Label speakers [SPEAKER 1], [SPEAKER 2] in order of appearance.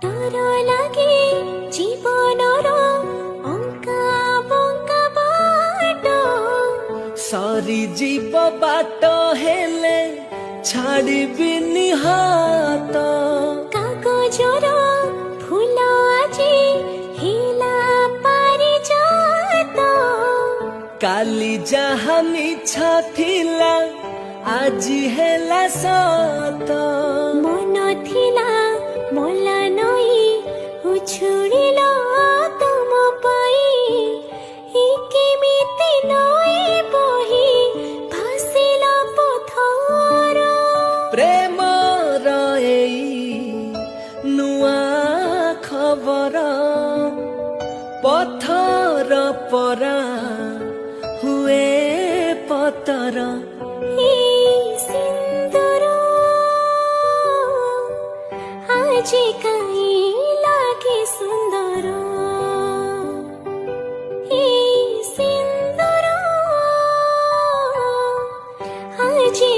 [SPEAKER 1] डर लागे जीवनर अंका बंका बाट
[SPEAKER 2] सारी जीव बाट हेले छाड़बिनी हाथ
[SPEAKER 1] कागजर फूल आजी हिला पारी जात
[SPEAKER 2] काली जहा मिछा थिला आजी हेला सत
[SPEAKER 1] मन थिला मला नई उछुड़िल तुम पाई केमिति नई बही भासिला पथर
[SPEAKER 2] प्रेम रई नुआ खबर पथर परा हुए पतर
[SPEAKER 1] सिंदूर आजी काई लागे सुंदर सिंदूर आजी